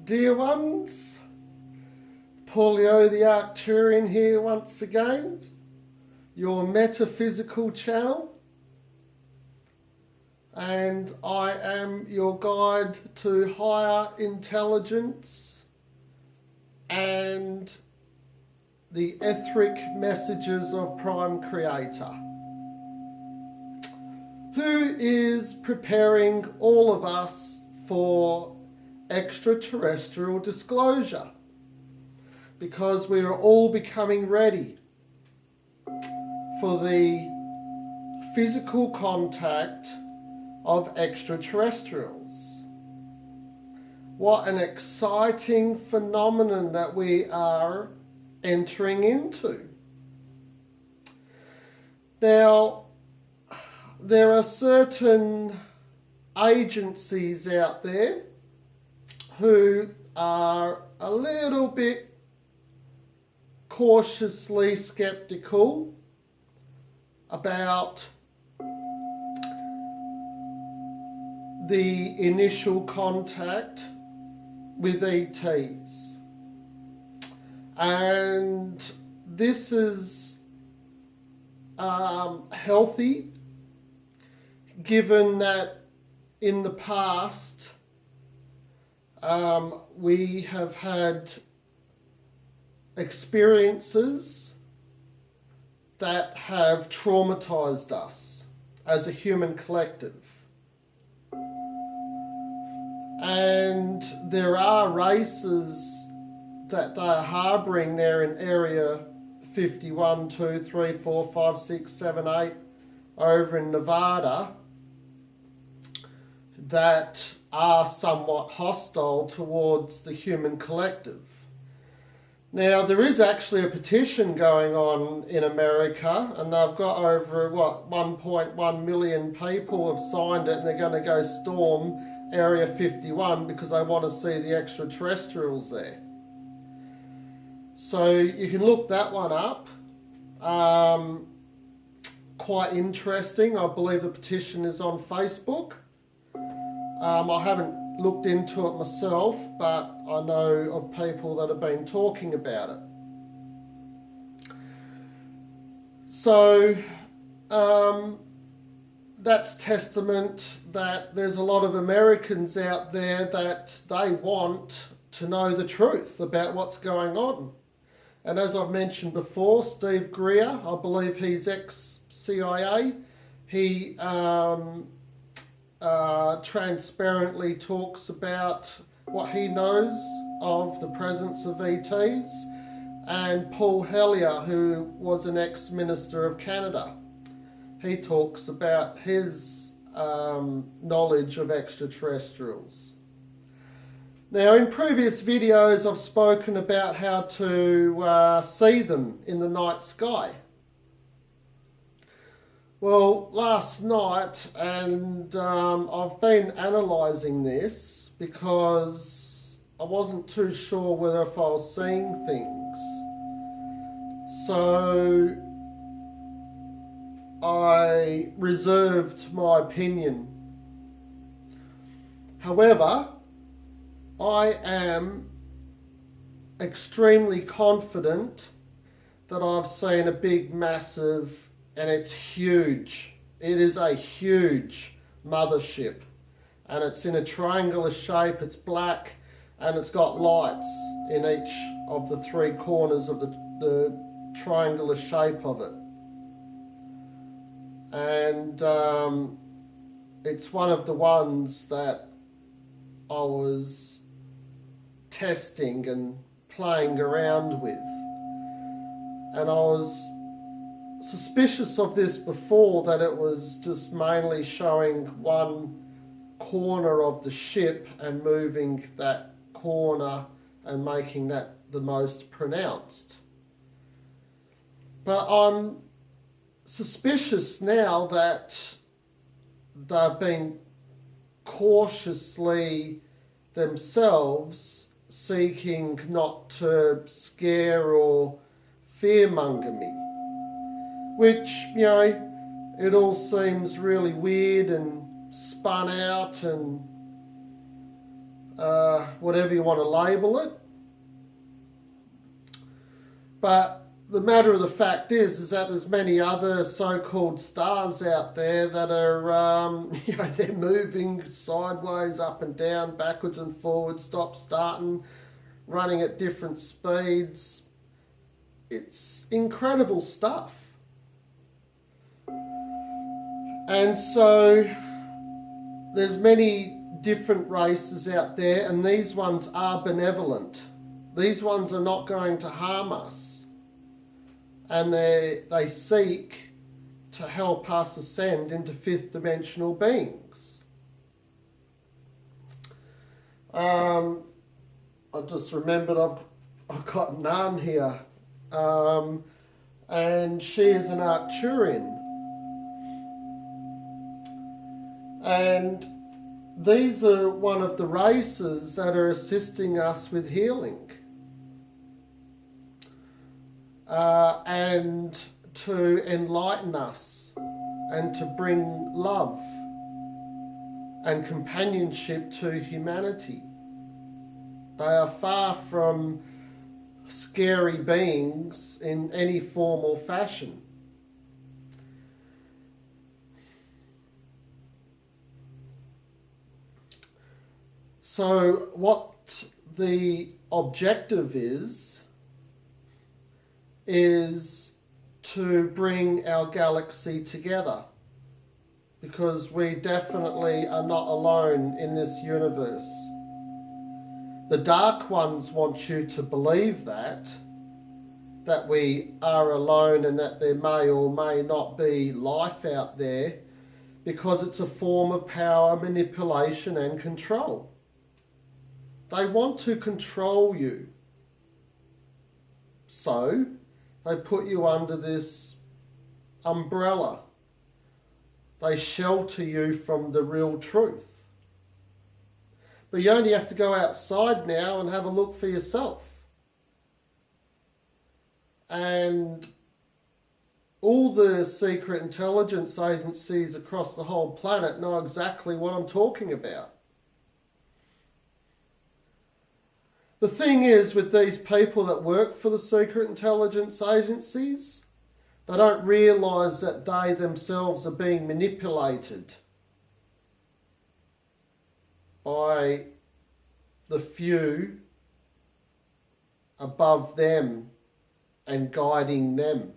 Dear ones, Paulio the Arcturian here once again, your metaphysical channel, and I am your guide to higher intelligence and the etheric messages of Prime Creator, who is preparing all of us for extraterrestrial disclosure, because we are all becoming ready for the physical contact of extraterrestrials. What an exciting phenomenon that we are entering into. Now, there are certain agencies out there who are a little bit cautiously skeptical about the initial contact with ETs. And this is healthy, given that in the past we have had experiences that have traumatized us as a human collective. And there are races that they are harbouring there in Area 51, 2, 3, 4, 5, 6, 7, 8 over in Nevada that are somewhat hostile towards the human collective. Now, there is actually a petition going on in America, and they've got over, 1.1 million people have signed it, and they're going to go storm Area 51 because they want to see the extraterrestrials there. So you can look that one up. Quite interesting. I believe the petition is on Facebook. I haven't looked into it myself, but I know of people that have been talking about it. So that's testament that there's a lot of Americans out there that they want to know the truth about what's going on. And as I've mentioned before, Steve Greer, I believe he's ex-CIA, he transparently talks about what he knows of the presence of ETs, and Paul Hellyer, who was an ex-minister of Canada, he talks about his knowledge of extraterrestrials. Now, in previous videos I've spoken about how to see them in the night sky. Well, last night, and I've been analysing this because I wasn't too sure whether if I was seeing things. So I reserved my opinion. However, I am extremely confident that I've seen a big, massive, and it's huge. It is a huge mothership, and it's in a triangular shape. It's black, and it's got lights in each of the three corners of the triangular shape of it. And it's one of the ones that I was testing and playing around with. And I was suspicious of this before, that it was just mainly showing one corner of the ship and moving that corner and making that the most pronounced. But I'm suspicious now that they've been cautiously themselves seeking not to scare or fearmonger me. Which, it all seems really weird and spun out, and whatever you want to label it. But the matter of the fact is that there's many other so-called stars out there that are, they're moving sideways, up and down, backwards and forwards, stop, starting, running at different speeds. It's incredible stuff. And so there's many different races out there, and these ones are benevolent. These ones are not going to harm us. And they seek to help us ascend into fifth dimensional beings. I just remembered I've got Nan here, and she is an Arcturian. And these are one of the races that are assisting us with healing. And to enlighten us and to bring love and companionship to humanity. They are far from scary beings in any form or fashion. So what the objective is to bring our galaxy together, because we definitely are not alone in this universe. The Dark Ones want you to believe that we are alone and that there may or may not be life out there, because it's a form of power, manipulation and control. They want to control you. So they put you under this umbrella. They shelter you from the real truth. But you only have to go outside now and have a look for yourself. And all the secret intelligence agencies across the whole planet know exactly what I'm talking about. The thing is, with these people that work for the secret intelligence agencies, they don't realise that they themselves are being manipulated by the few above them and guiding them.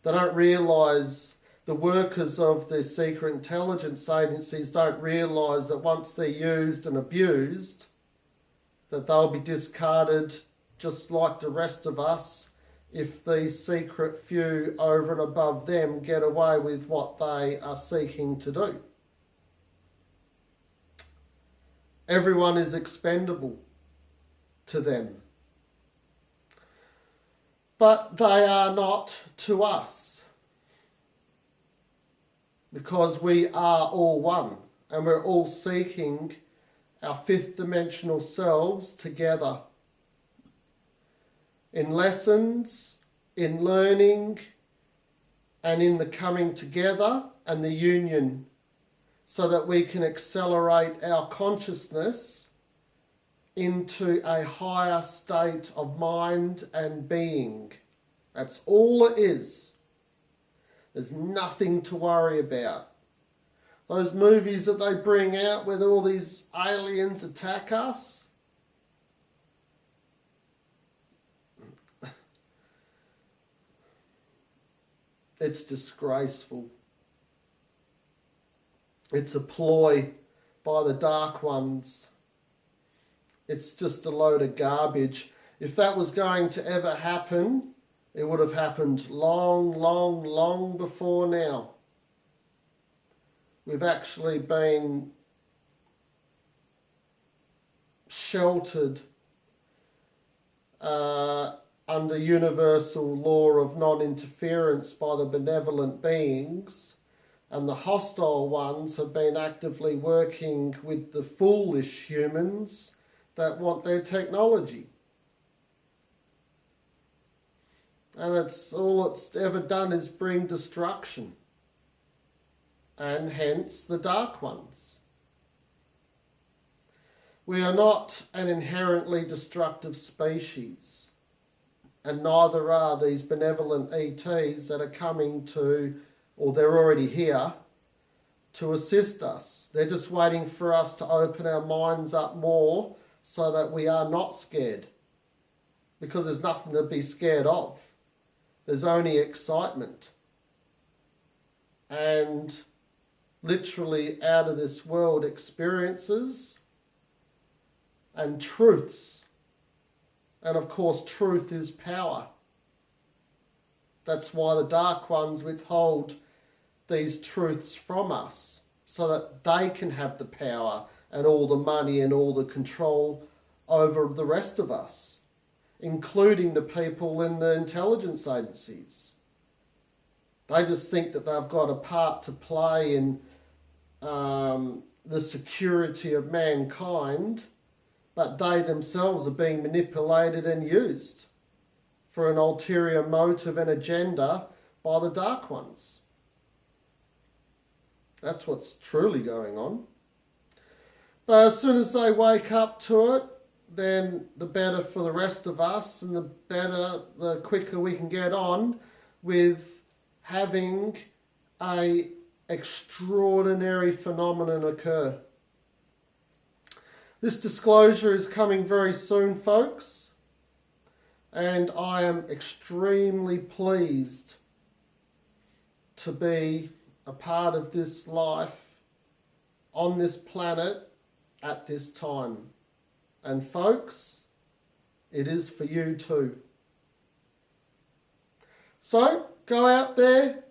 They don't realise, the workers of the secret intelligence agencies don't realise that once they're used and abused, that they'll be discarded just like the rest of us if these secret few over and above them get away with what they are seeking to do. Everyone is expendable to them. But they are not to us, because we are all one and we're all seeking our fifth dimensional selves together. In lessons, in learning, and in the coming together and the union, so that we can accelerate our consciousness into a higher state of mind and being. That's all it is. There's nothing to worry about. Those movies that they bring out where all these aliens attack us, it's disgraceful. It's a ploy by the Dark Ones. It's just a load of garbage. If that was going to ever happen, it would have happened long, long, long before now. We've actually been sheltered under universal law of non-interference by the benevolent beings, and the hostile ones have been actively working with the foolish humans that want their technology. And all it's ever done is bring destruction, and hence the Dark Ones. We are not an inherently destructive species, and neither are these benevolent ETs that are coming to, or they're already here, to assist us. They're just waiting for us to open our minds up more so that we are not scared, because there's nothing to be scared of. There's only excitement and literally out of this world experiences and truths. And of course, truth is power. That's why the Dark Ones withhold these truths from us, so that they can have the power and all the money and all the control over the rest of us, including the people in the intelligence agencies. They just think that they've got a part to play in the security of mankind, but they themselves are being manipulated and used for an ulterior motive and agenda by the Dark Ones. That's what's truly going on. But as soon as they wake up to it, then the better for the rest of us, and the quicker we can get on with having a extraordinary phenomenon occur. This disclosure is coming very soon, folks, and I am extremely pleased to be a part of this life on this planet at this time. And folks, it is for you too. So, go out there,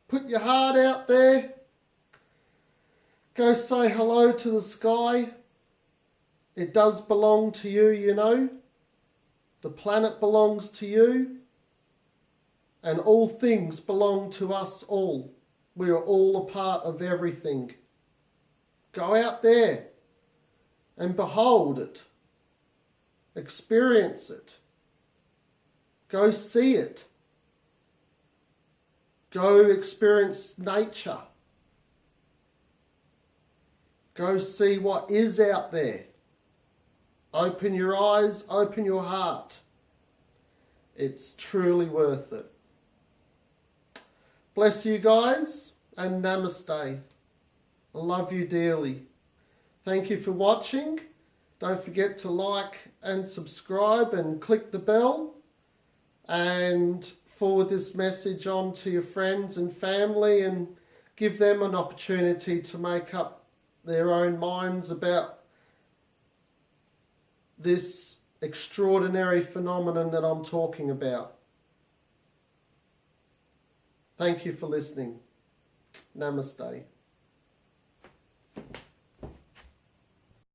put your heart out there, go say hello to the sky. It does belong to you, you know. The planet belongs to you, and all things belong to us all. We are all a part of everything. Go out there and behold it. Experience it. Go see it. Go experience nature. Go see what is out there. Open your eyes, open your heart. It's truly worth it. Bless you guys, and namaste. I love you dearly. Thank you for watching. Don't forget to like and subscribe and click the bell, and forward this message on to your friends and family, and give them an opportunity to make up their own minds about this extraordinary phenomenon that I'm talking about. Thank you for listening. Namaste.